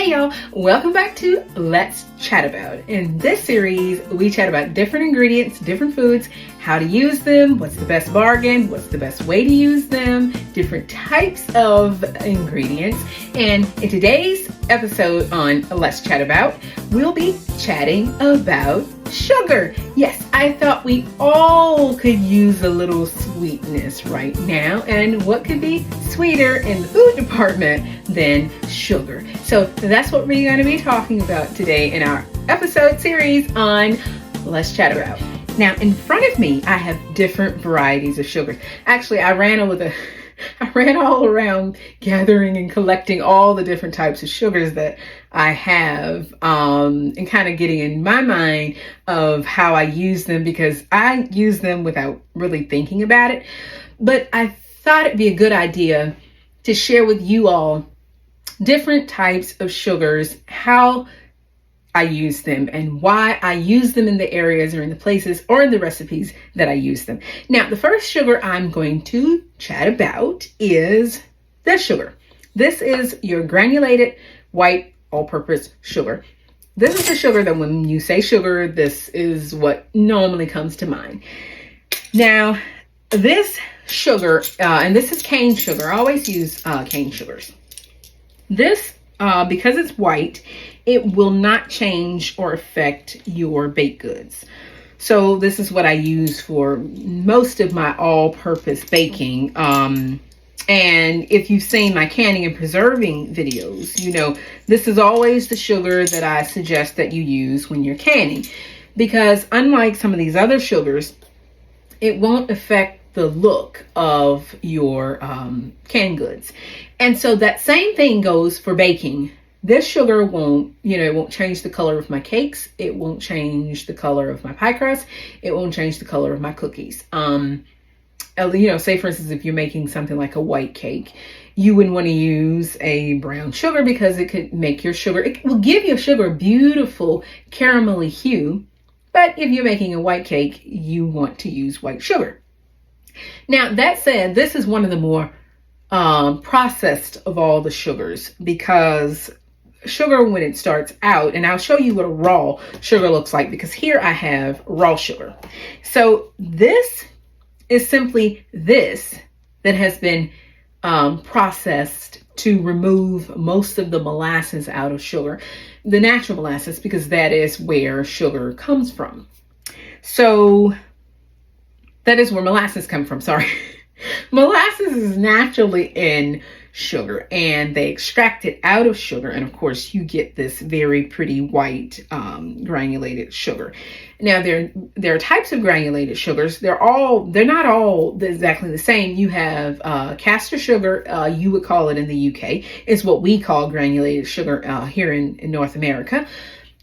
Hey y'all, welcome back to Let's Chat About. In this series, we chat about different ingredients, different foods, how to use them, what's the best bargain, what's the best way to use them, different types of ingredients. And in today's episode on Let's Chat About, we'll be chatting about sugar. Yes, I thought we all could use a little sweetness right now, and what could be sweeter in the food department than sugar? So that's what we're going to be talking about today in our episode series on Let's Chat About. Now, in front of me, I have different varieties of sugars. Actually, I ran all around gathering and collecting all the different types of sugars that I have, and kind of getting in my mind of how I use them, because I use them without really thinking about it. But I thought it'd be a good idea to share with you all different types of sugars, how I use them, and why I use them in the areas or in the places or in the recipes that I use them. Now, the first sugar I'm going to chat about is this sugar. This is your granulated white all-purpose sugar. This is the sugar that when you say sugar, this is what normally comes to mind. Now, this sugar, and this is cane sugar. I always use cane sugars. This, because it's white, it will not change or affect your baked goods. So this is what I use for most of my all-purpose baking. And if you've seen my canning and preserving videos, you know this is always the sugar that I suggest that you use when you're canning, because unlike some of these other sugars, it won't affect the look of your canned goods. And so that same thing goes for baking. This sugar won't, it won't change the color of my cakes. It won't change the color of my pie crust. It won't change the color of my cookies. Say for instance, if you're making something like a white cake, you wouldn't want to use a brown sugar because it could make your sugar, it will give your sugar a beautiful caramelly hue. But if you're making a white cake, you want to use white sugar. Now, that said, this is one of the more processed of all the sugars, because sugar, when it starts out, and I'll show you what a raw sugar looks like, because here I have raw sugar. So this is simply this that has been processed to remove most of the molasses out of sugar, the natural molasses, because that is where sugar comes from. So that is where molasses come from, sorry. Molasses is naturally in sugar, and they extract it out of sugar, and of course you get this very pretty white granulated sugar. Now there are types of granulated sugars. They're not all exactly the same. You have castor sugar, you would call it in the UK. It's what we call granulated sugar here in North America.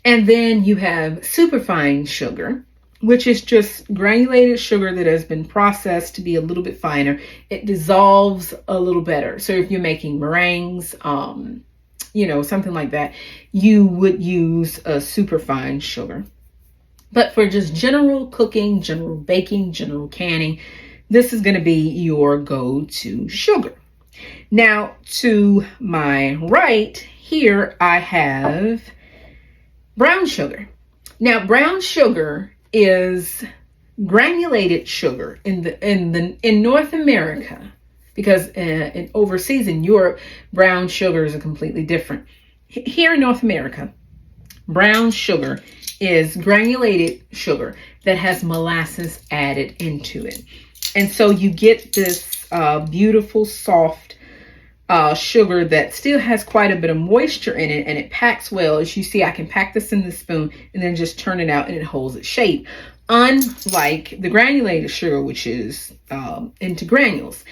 And then you have superfine sugar, which is just granulated sugar that has been processed to be a little bit finer. It dissolves a little better. So if you're making meringues, something like that, you would use a superfine sugar. But for just general cooking, general baking, general canning, this is going to be your go-to sugar. Now, to my right here, I have brown sugar. Now, brown sugar is granulated sugar in North America, because in overseas in Europe, brown sugar is completely different. Here in North America, brown sugar is granulated sugar that has molasses added into it. And so you get this beautiful, soft sugar that still has quite a bit of moisture in it, and it packs well. As you see, I can pack this in the spoon and then just turn it out and it holds its shape. Unlike the granulated sugar, which is into granules.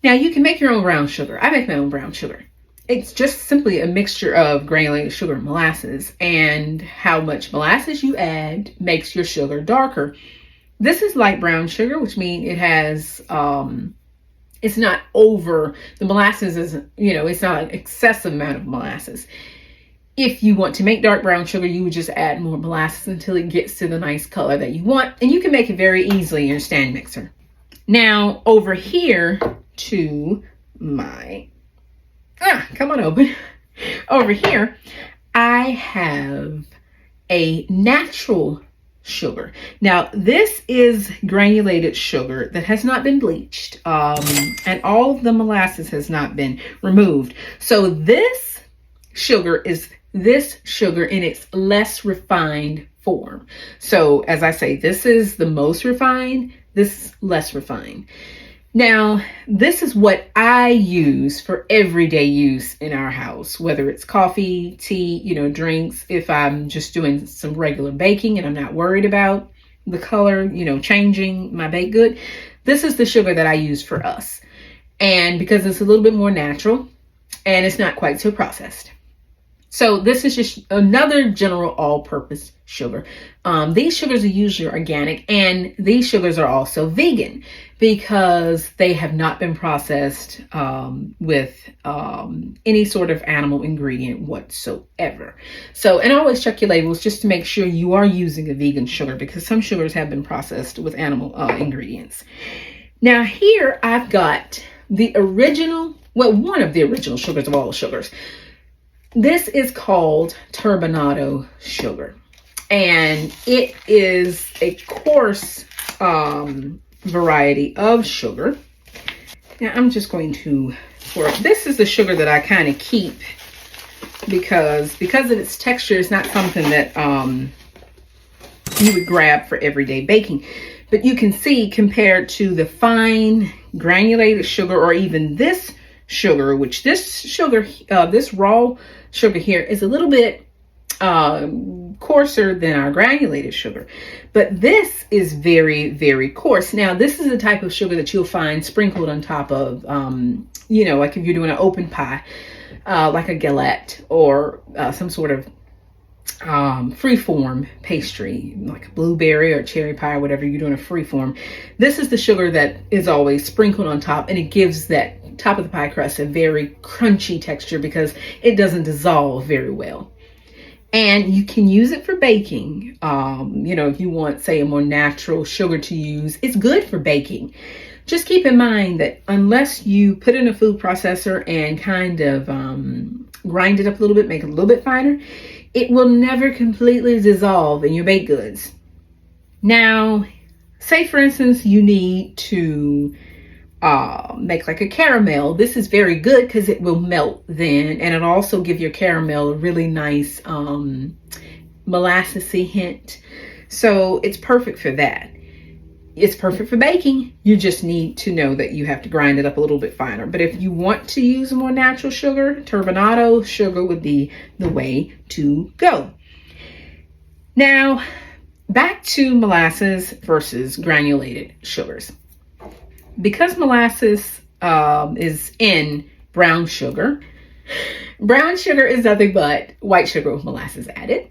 Now, you can make your own brown sugar. I make my own brown sugar. It's just simply a mixture of granulated sugar and molasses, and how much molasses you add makes your sugar darker. This is light brown sugar, which means it has, it's not over, the molasses isn't, it's not an excessive amount of molasses. If you want to make dark brown sugar, you would just add more molasses until it gets to the nice color that you want, and you can make it very easily in your stand mixer. Now, over here to my, come on open. Over here, I have a natural sugar. Now, this is granulated sugar that has not been bleached, and all of the molasses has not been removed. So this sugar is this sugar in its less refined form. So as I say, this is the most refined, this is less refined. Now, this is what I use for everyday use in our house, whether it's coffee, tea, drinks. If I'm just doing some regular baking and I'm not worried about the color, changing my baked good, this is the sugar that I use for us. And because it's a little bit more natural and it's not quite so processed. So this is just another general all-purpose sugar. These sugars are usually organic, and these sugars are also vegan because they have not been processed with any sort of animal ingredient whatsoever. So, and always check your labels just to make sure you are using a vegan sugar, because some sugars have been processed with animal ingredients. Now here I've got the original, one of the original sugars of all sugars. This is called turbinado sugar, and it is a coarse variety of sugar. Now I'm just going to pour it. This is the sugar that I kind of keep because of its texture. It's not something that you would grab for everyday baking. But you can see, compared to the fine granulated sugar, or even this sugar, which this sugar, this raw sugar here is a little bit coarser than our granulated sugar, but this is very, very coarse. Now, this is the type of sugar that you'll find sprinkled on top of, like if you're doing an open pie, like a galette, or some sort of free-form pastry, like a blueberry or cherry pie, or whatever you're doing a free-form. This is the sugar that is always sprinkled on top, and it gives that top of the pie crust a very crunchy texture because it doesn't dissolve very well. And you can use it for baking. If you want, say, a more natural sugar to use, it's good for baking. Just keep in mind that unless you put it in a food processor and kind of grind it up a little bit, make it a little bit finer, it will never completely dissolve in your baked goods. Now, say for instance, you need to make like a caramel. This is very good because it will melt then, and it'll also give your caramel a really nice molassesy hint. So it's perfect for that. It's perfect for baking. You just need to know that you have to grind it up a little bit finer. But if you want to use a more natural sugar, turbinado sugar would be the way to go. Now, back to molasses versus granulated sugars. Because molasses is in brown sugar is nothing but white sugar with molasses added.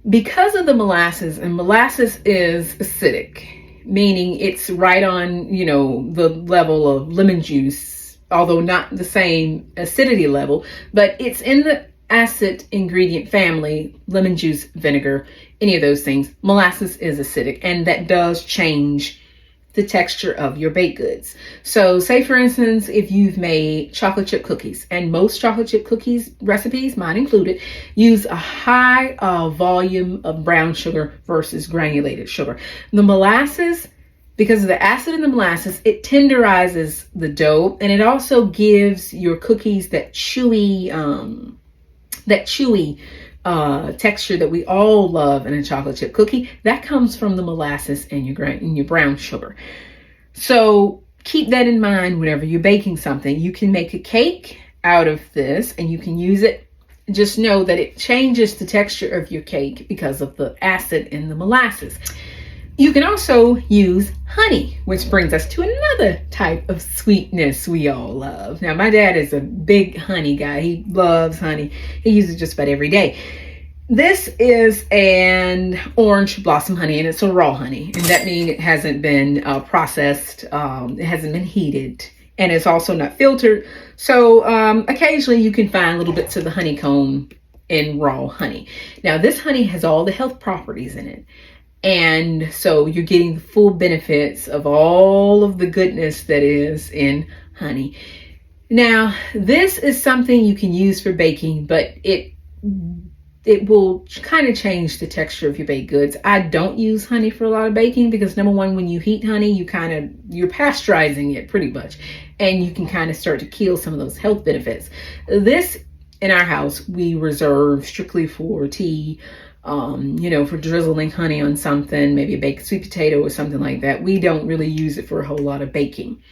Because of the molasses, and molasses is acidic, meaning it's right on, the level of lemon juice, although not the same acidity level, but it's in the acid ingredient family, lemon juice, vinegar, any of those things. Molasses is acidic, and that does change the texture of your baked goods. So say for instance, if you've made chocolate chip cookies, and most chocolate chip cookies recipes, mine included, use a high volume of brown sugar versus granulated sugar. The molasses, because of the acid in the molasses, it tenderizes the dough, and it also gives your cookies that chewy texture that we all love in a chocolate chip cookie. That comes from the molasses and your brown sugar. So keep that in mind whenever you're baking something. You can make a cake out of this and you can use it. Just know that it changes the texture of your cake because of the acid in the molasses. You can also use honey, which brings us to another type of sweetness we all love. Now, my dad is a big honey guy. He loves honey. He uses it just about every day. This is an orange blossom honey, and it's a raw honey. And that means it hasn't been processed. It hasn't been heated, and it's also not filtered. So occasionally you can find little bits of the honeycomb in raw honey. Now, this honey has all the health properties in it. And so you're getting the full benefits of all of the goodness that is in honey. Now, this is something you can use for baking, but it will kind of change the texture of your baked goods. I don't use honey for a lot of baking because number one, when you heat honey, you're pasteurizing it pretty much, and you can kind of start to kill some of those health benefits. This, in our house, we reserve strictly for tea, for drizzling honey on something, maybe a baked sweet potato or something like that. We don't really use it for a whole lot of baking.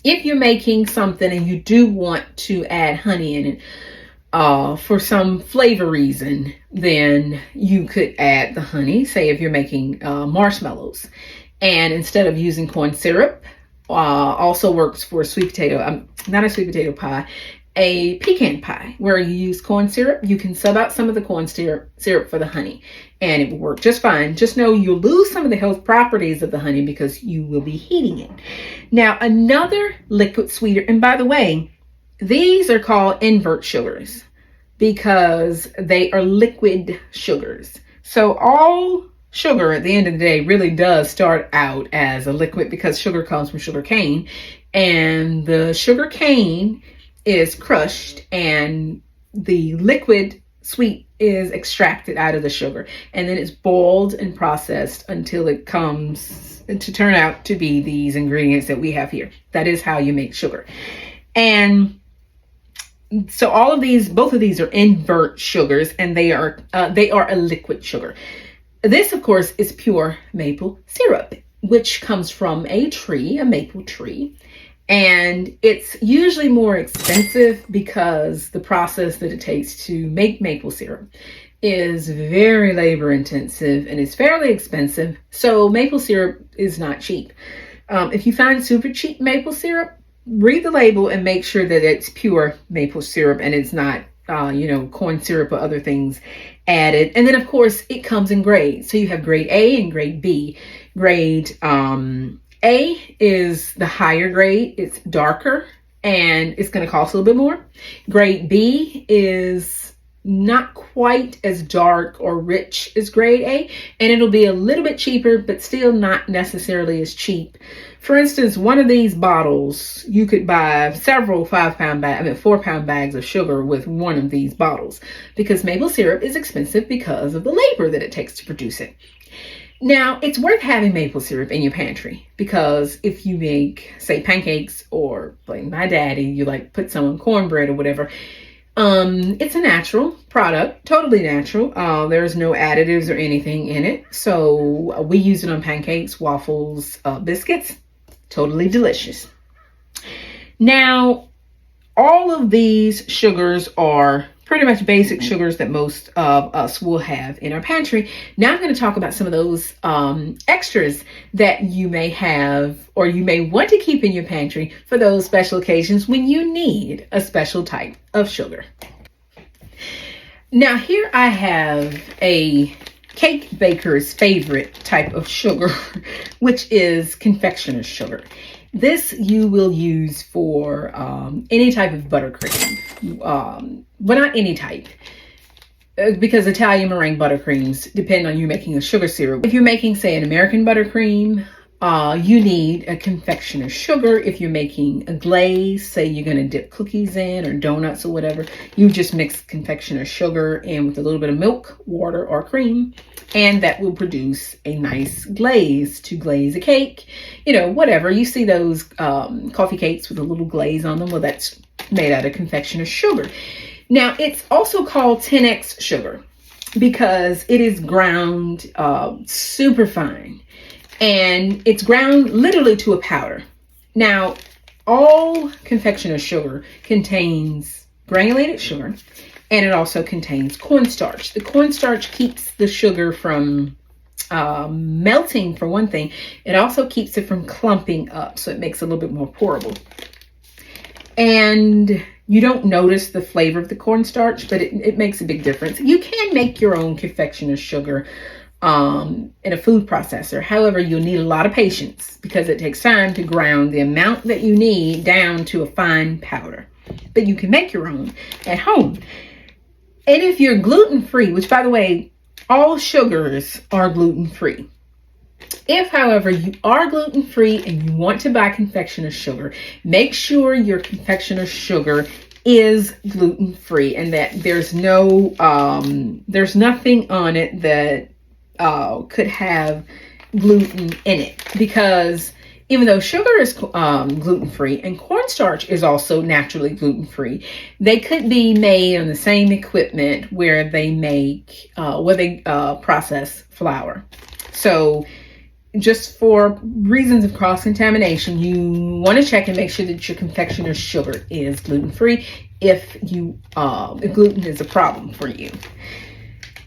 If you're making something and you do want to add honey in it, for some flavor reason, then you could add the honey. Say if you're making marshmallows, and instead of using corn syrup, also works for sweet potato, not a sweet potato pie, a pecan pie, where you use corn syrup. You can sub out some of the corn syrup for the honey, and it will work just fine. Just know you'll lose some of the health properties of the honey because you will be heating it. Now, another liquid sweetener, and by the way, these are called invert sugars because they are liquid sugars. So all sugar at the end of the day really does start out as a liquid because sugar comes from sugar cane, and the sugar cane is crushed and the liquid sweet is extracted out of the sugar, and then it's boiled and processed until it comes to turn out to be these ingredients that we have here. That is how you make sugar. And so both of these are invert sugars, and they are a liquid sugar. This, of course, is pure maple syrup, which comes from a maple tree. And it's usually more expensive because the process that it takes to make maple syrup is very labor intensive and it's fairly expensive. So maple syrup is not cheap. If you find super cheap maple syrup, read the label and make sure that it's pure maple syrup and it's not, corn syrup or other things added. And then, of course, it comes in grades. So you have grade A and grade B. Grade A is the higher grade. It's darker and it's going to cost a little bit more. Grade B is not quite as dark or rich as grade A, and it'll be a little bit cheaper, but still not necessarily as cheap. For instance, one of these bottles, you could buy several 4-pound bags of sugar with one of these bottles because maple syrup is expensive because of the labor that it takes to produce it. Now, it's worth having maple syrup in your pantry because if you make, say, pancakes, or like my daddy, you like put some on cornbread or whatever, it's a natural product, totally natural. There's no additives or anything in it. So we use it on pancakes, waffles, biscuits. Totally delicious. Now, all of these sugars are pretty much basic sugars that most of us will have in our pantry. Now I'm going to talk about some of those extras that you may have or you may want to keep in your pantry for those special occasions when you need a special type of sugar. Now here I have a cake baker's favorite type of sugar, which is confectioner's sugar. This you will use for any type of buttercream. But not any type, because Italian meringue buttercreams depend on you making a sugar syrup. If you're making, say, an American buttercream, you need a confectioner's sugar. If you're making a glaze, say you're going to dip cookies in or donuts or whatever, you just mix confectioner's sugar in with a little bit of milk, water, or cream, and that will produce a nice glaze to glaze a cake. Whatever. You see those coffee cakes with a little glaze on them? Well, that's made out of confectioner's sugar. Now, it's also called 10X sugar because it is ground super fine, and it's ground literally to a powder. Now, all confectioner's sugar contains granulated sugar, and it also contains cornstarch. The cornstarch keeps the sugar from melting, for one thing. It also keeps it from clumping up, so it makes it a little bit more pourable. And you don't notice the flavor of the cornstarch, but it makes a big difference. You can make your own confectioner's sugar in a food processor. However, you'll need a lot of patience because it takes time to ground the amount that you need down to a fine powder. But you can make your own at home. And if you're gluten-free, which, by the way, all sugars are gluten-free. If, however, you are gluten-free and you want to buy confectioner's sugar, make sure your confectioner's sugar is gluten-free and that there's nothing on it that could have gluten in it, because even though sugar is gluten-free and cornstarch is also naturally gluten-free, they could be made on the same equipment where they process flour. So just for reasons of cross-contamination, you want to check and make sure that your confectioner's sugar is gluten-free if gluten is a problem for you.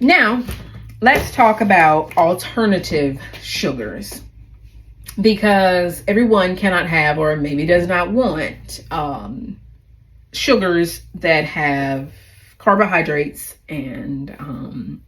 Now, let's talk about alternative sugars, because everyone cannot have, or maybe does not want, sugars that have carbohydrates and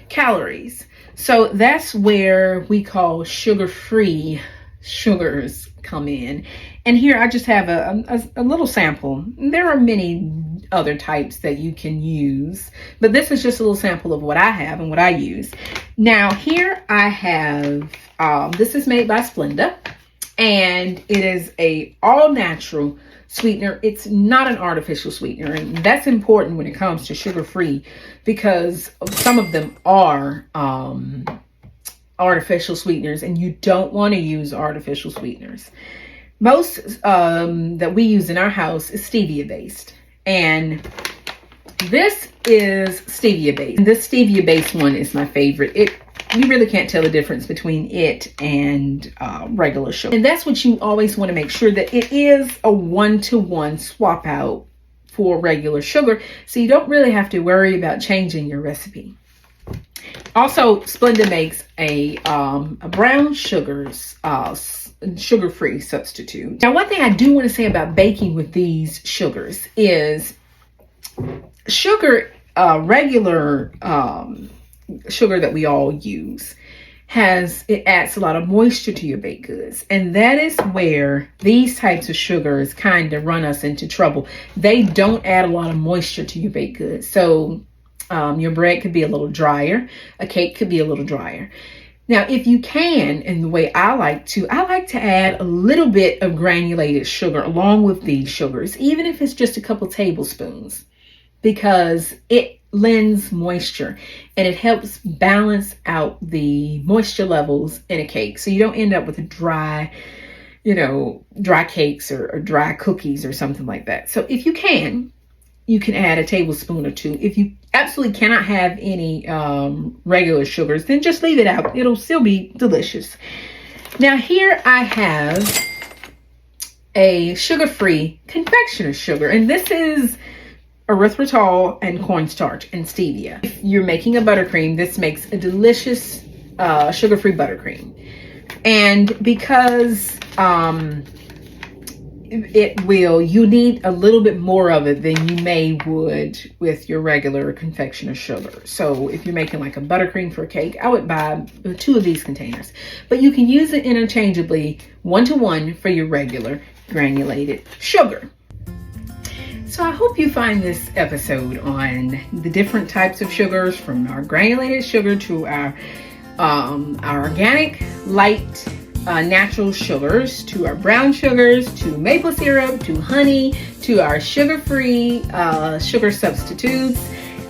calories. So that's where we call sugar-free sugars come in. And here I just have a little sample. There are many other types that you can use, but this is just a little sample of what I have and what I use. Now here I have, this is made by Splenda, and it is a all-natural sweetener. It's not an artificial sweetener, and that's important when it comes to sugar-free, because some of them are artificial sweeteners, and you don't want to use artificial sweeteners. Most that we use in our house is stevia based, and this is stevia based. And this stevia based one is my favorite. You really can't tell the difference between it and regular sugar. And that's what you always want to make sure, that it is a 1-to-1 swap out for regular sugar, so you don't really have to worry about changing your recipe. Also, Splenda makes a brown sugar's sugar-free substitute. Now, one thing I do want to say about baking with these sugars is sugar, regular sugar that we all use, it adds a lot of moisture to your baked goods, and that is where these types of sugars kind of run us into trouble. They don't add a lot of moisture to your baked goods, so your bread could be a little drier, a cake could be a little drier. Now, if you can, and the way I like to add a little bit of granulated sugar along with these sugars, even if it's just a couple tablespoons, because it lends moisture and it helps balance out the moisture levels in a cake, so you don't end up with dry cakes or dry cookies or something like that. So if you can add a tablespoon or two. If you absolutely cannot have any regular sugars, then just leave it out. It'll still be delicious. Now here I have a sugar-free confectioner's sugar, and this is erythritol and cornstarch and stevia. If you're making a buttercream, this makes a delicious sugar-free buttercream. And because you need a little bit more of it than you would with your regular confectioner's sugar. So if you're making like a buttercream for a cake, I would buy 2 of these containers. But you can use it interchangeably, 1-to-1 for your regular granulated sugar. So I hope you find this episode on the different types of sugars, from our granulated sugar to our organic, light, natural sugars, to our brown sugars, to maple syrup, to honey, to our sugar-free sugar substitutes,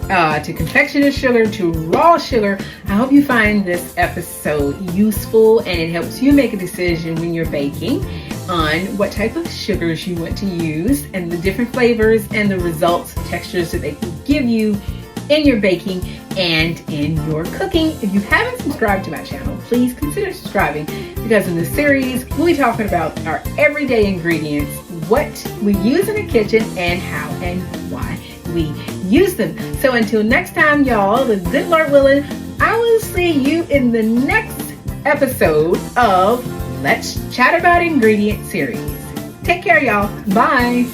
to confectioner's sugar, to raw sugar. I hope you find this episode useful and it helps you make a decision when you're baking on what type of sugars you want to use and the different flavors and the results, textures that they can give you in your baking and in your cooking. If you haven't subscribed to my channel, please consider subscribing, because in this series, we'll be talking about our everyday ingredients, what we use in the kitchen, and how and why we use them. So until next time, y'all, the good Lord willing, I will see you in the next episode of Let's Chat About Ingredients series. Take care, y'all. Bye.